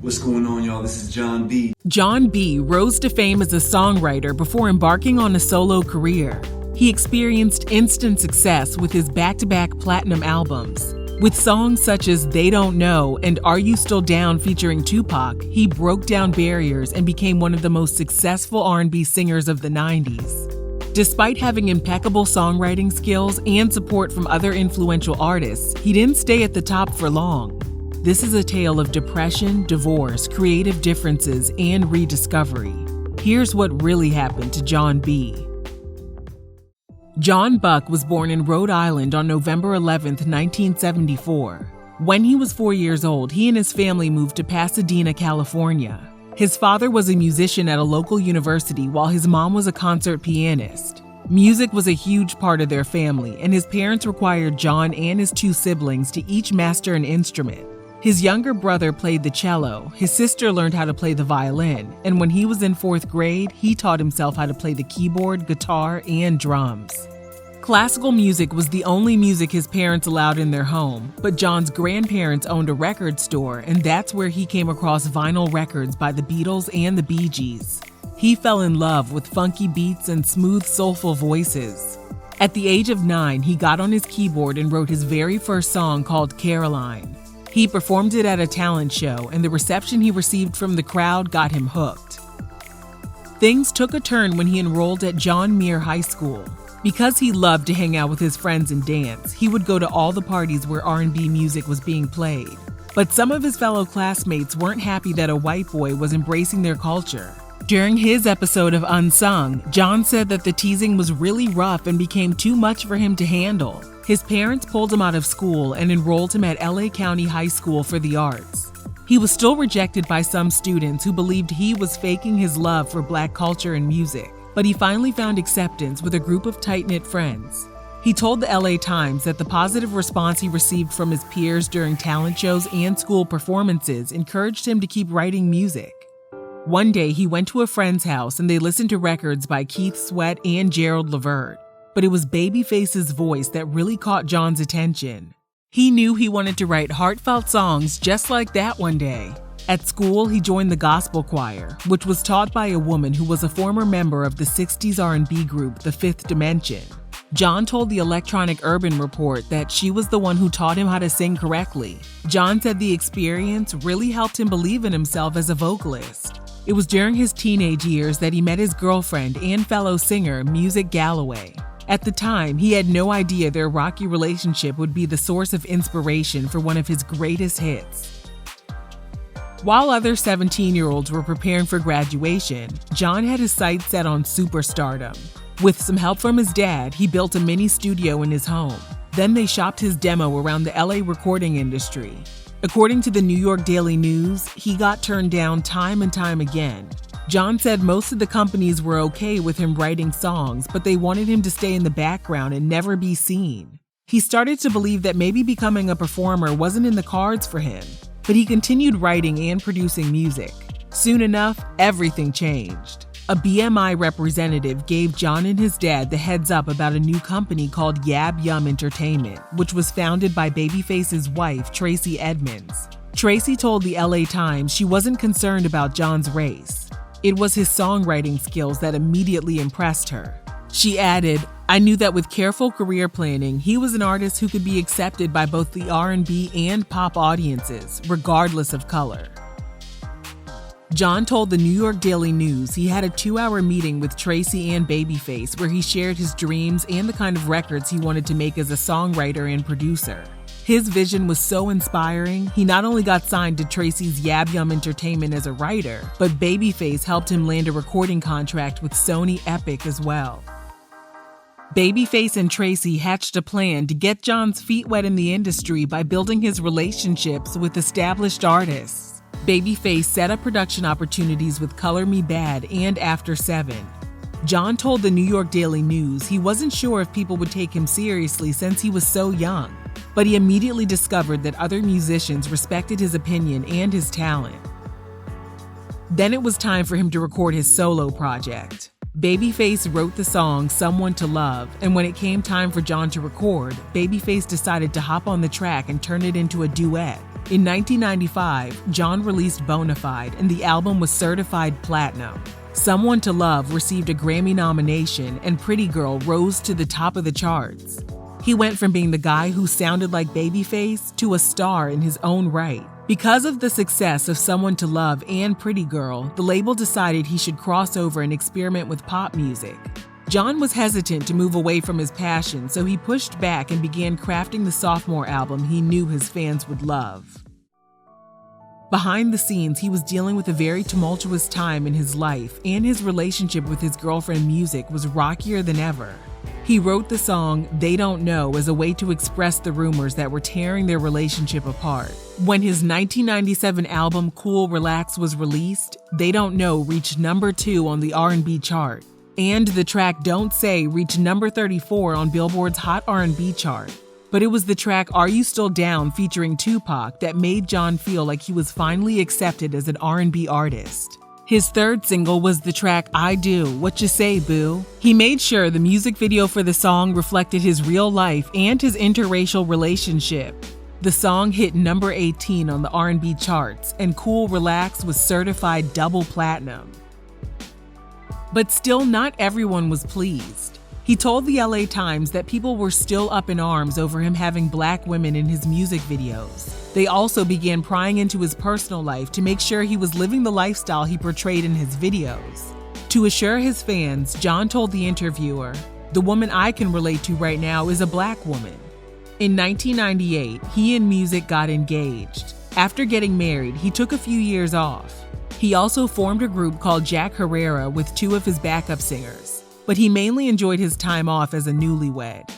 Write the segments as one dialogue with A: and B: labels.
A: What's going on, y'all? This is Jon B.
B: Jon B rose to fame as a songwriter before embarking on a solo career. He experienced instant success with his back-to-back platinum albums. With songs such as They Don't Know and Are You Still Down featuring Tupac, he broke down barriers and became one of the most successful R&B singers of the 90s. Despite having impeccable songwriting skills and support from other influential artists, he didn't stay at the top for long. This is a tale of depression, divorce, creative differences, and rediscovery. Here's what really happened to Jon B. Jon Buck was born in Rhode Island on November 11, 1974. When he was 4 years old, he and his family moved to Pasadena, California. His father was a musician at a local university while his mom was a concert pianist. Music was a huge part of their family, and his parents required Jon and his two siblings to each master an instrument. His younger brother played the cello, his sister learned how to play the violin, and when he was in 4th grade, he taught himself how to play the keyboard, guitar, and drums. Classical music was the only music his parents allowed in their home, but Jon's grandparents owned a record store, and that's where he came across vinyl records by the Beatles and the Bee Gees. He fell in love with funky beats and smooth, soulful voices. At the age of 9, he got on his keyboard and wrote his very first song called Caroline. He performed it at a talent show, and the reception he received from the crowd got him hooked. Things took a turn when he enrolled at John Muir High School. Because he loved to hang out with his friends and dance, he would go to all the parties where R&B music was being played. But some of his fellow classmates weren't happy that a white boy was embracing their culture. During his episode of Unsung, Jon said that the teasing was really rough and became too much for him to handle. His parents pulled him out of school and enrolled him at LA County High School for the Arts. He was still rejected by some students who believed he was faking his love for Black culture and music, but he finally found acceptance with a group of tight-knit friends. He told the LA Times that the positive response he received from his peers during talent shows and school performances encouraged him to keep writing music. One day, he went to a friend's house and they listened to records by Keith Sweat and Gerald Levert. But it was Babyface's voice that really caught Jon's attention. He knew he wanted to write heartfelt songs just like that one day. At school, he joined the gospel choir, which was taught by a woman who was a former member of the 60s R&B group The Fifth Dimension. Jon told the Electronic Urban Report that she was the one who taught him how to sing correctly. Jon said the experience really helped him believe in himself as a vocalist. It was during his teenage years that he met his girlfriend and fellow singer, Music Galloway. At the time, he had no idea their rocky relationship would be the source of inspiration for one of his greatest hits. While other 17-year-olds were preparing for graduation, Jon had his sights set on superstardom. With some help from his dad, he built a mini studio in his home. Then they shopped his demo around the LA recording industry. According to the New York Daily News, he got turned down time and time again. Jon said most of the companies were okay with him writing songs, but they wanted him to stay in the background and never be seen. He started to believe that maybe becoming a performer wasn't in the cards for him, but he continued writing and producing music. Soon enough, everything changed. A BMI representative gave Jon and his dad the heads up about a new company called Yab Yum Entertainment, which was founded by Babyface's wife, Tracy Edmonds. Tracy told the LA Times she wasn't concerned about Jon's race. It was his songwriting skills that immediately impressed her. She added, "I knew that with careful career planning, he was an artist who could be accepted by both the R&B and pop audiences, regardless of color." Jon told the New York Daily News he had a 2-hour meeting with Tracy and Babyface where he shared his dreams and the kind of records he wanted to make as a songwriter and producer. His vision was so inspiring, he not only got signed to Tracy's Yab Yum Entertainment as a writer, but Babyface helped him land a recording contract with Sony Epic as well. Babyface and Tracy hatched a plan to get Jon's feet wet in the industry by building his relationships with established artists. Babyface set up production opportunities with Color Me Bad and After 7. Jon told the New York Daily News he wasn't sure if people would take him seriously since he was so young, but he immediately discovered that other musicians respected his opinion and his talent. Then it was time for him to record his solo project. Babyface wrote the song Someone to Love, and when it came time for Jon to record, Babyface decided to hop on the track and turn it into a duet. In 1995, Jon released Bonafide, and the album was certified platinum. Someone to Love received a Grammy nomination, and Pretty Girl rose to the top of the charts. He went from being the guy who sounded like Babyface to a star in his own right. Because of the success of Someone to Love and Pretty Girl, the label decided he should cross over and experiment with pop music. Jon was hesitant to move away from his passion, so he pushed back and began crafting the sophomore album he knew his fans would love. Behind the scenes, he was dealing with a very tumultuous time in his life, and his relationship with his girlfriend Music was rockier than ever. He wrote the song They Don't Know as a way to express the rumors that were tearing their relationship apart. When his 1997 album Cool Relax was released, They Don't Know reached number 2 on the R&B chart, and the track Don't Say reached number 34 on Billboard's Hot R&B chart. But it was the track Are You Still Down featuring Tupac that made Jon feel like he was finally accepted as an R&B artist. His third single was the track I Do, What You Say, Boo. He made sure the music video for the song reflected his real life and his interracial relationship. The song hit number 18 on the R&B charts, and Cool Relax was certified double platinum. But still, not everyone was pleased. He told the LA Times that people were still up in arms over him having black women in his music videos. They also began prying into his personal life to make sure he was living the lifestyle he portrayed in his videos. To assure his fans, Jon told the interviewer, "The woman I can relate to right now is a black woman." In 1998, he and Music got engaged. After getting married, he took a few years off. He also formed a group called Jack Herrera with 2 of his backup singers, but he mainly enjoyed his time off as a newlywed.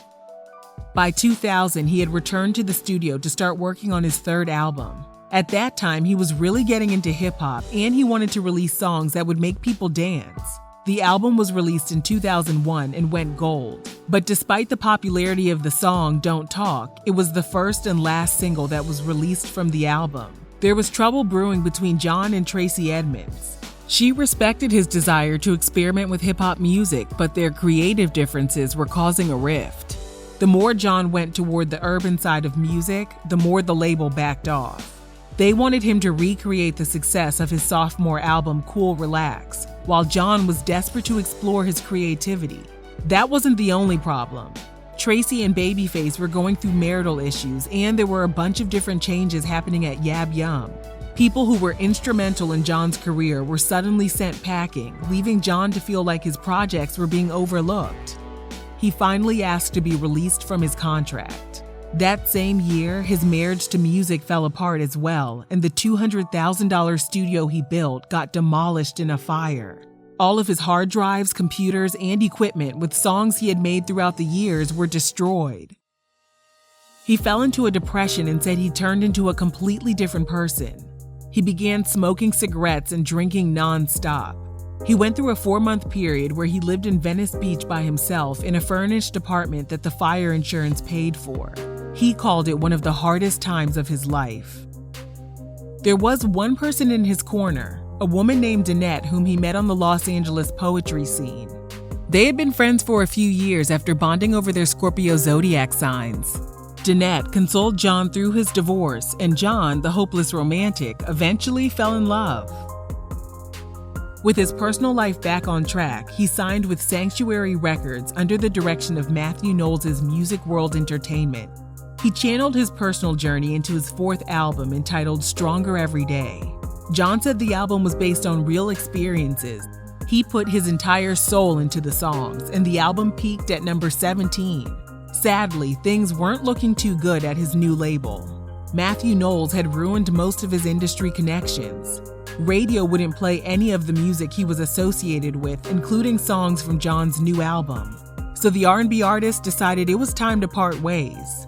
B: By 2000, he had returned to the studio to start working on his third album. At that time, he was really getting into hip-hop, and he wanted to release songs that would make people dance. The album was released in 2001 and went gold. But despite the popularity of the song Don't Talk, it was the first and last single that was released from the album. There was trouble brewing between Jon and Tracy Edmonds. She respected his desire to experiment with hip-hop music, but their creative differences were causing a rift. The more Jon went toward the urban side of music, the more the label backed off. They wanted him to recreate the success of his sophomore album Cool Relax, while Jon was desperate to explore his creativity. That wasn't the only problem. Tracy and Babyface were going through marital issues, and there were a bunch of different changes happening at Yab Yum. People who were instrumental in Jon's career were suddenly sent packing, leaving Jon to feel like his projects were being overlooked. He finally asked to be released from his contract. That same year, his marriage to Music fell apart as well, and the $200,000 studio he built got demolished in a fire. All of his hard drives, computers, and equipment with songs he had made throughout the years were destroyed. He fell into a depression and said he turned into a completely different person. He began smoking cigarettes and drinking non-stop. He went through a 4-month period where he lived in Venice Beach by himself in a furnished apartment that the fire insurance paid for. He called it one of the hardest times of his life. There was one person in his corner, a woman named Annette whom he met on the Los Angeles poetry scene. They had been friends for a few years after bonding over their Scorpio zodiac signs. Annette consoled Jon through his divorce, and Jon, the hopeless romantic, eventually fell in love. With his personal life back on track, he signed with Sanctuary Records under the direction of Matthew Knowles' Music World Entertainment. He channeled his personal journey into his 4th album entitled Stronger Every Day. Jon said the album was based on real experiences. He put his entire soul into the songs, and the album peaked at number 17. Sadly, things weren't looking too good at his new label. Matthew Knowles had ruined most of his industry connections. Radio wouldn't play any of the music he was associated with, including songs from Jon's new album. So the R&B artist decided it was time to part ways.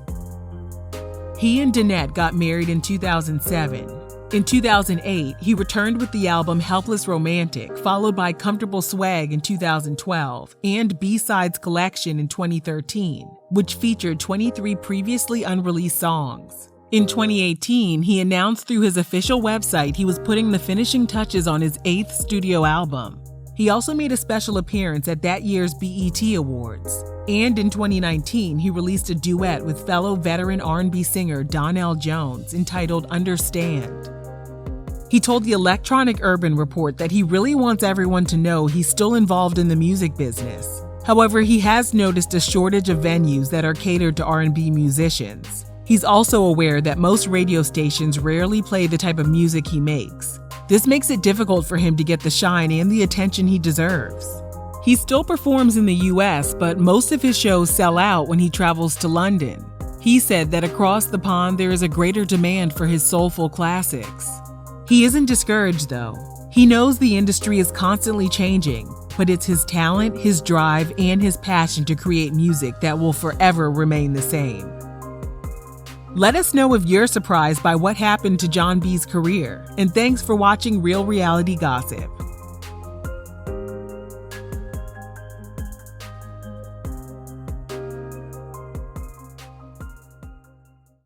B: He and Annette got married in 2007. In 2008, he returned with the album Helpless Romantic, followed by Comfortable Swag in 2012, and B-Sides Collection in 2013, which featured 23 previously unreleased songs. In 2018, he announced through his official website he was putting the finishing touches on his 8th studio album. He also made a special appearance at that year's BET Awards. And in 2019, he released a duet with fellow veteran R&B singer Donell Jones entitled Understand. He told the Electronic Urban Report that he really wants everyone to know he's still involved in the music business. However, he has noticed a shortage of venues that are catered to R&B musicians. He's also aware that most radio stations rarely play the type of music he makes. This makes it difficult for him to get the shine and the attention he deserves. He still performs in the US, but most of his shows sell out when he travels to London. He said that across the pond there is a greater demand for his soulful classics. He isn't discouraged though. He knows the industry is constantly changing, but it's his talent, his drive, and his passion to create music that will forever remain the same. Let us know if you're surprised by what happened to Jon B's career, and thanks for watching Real Reality Gossip.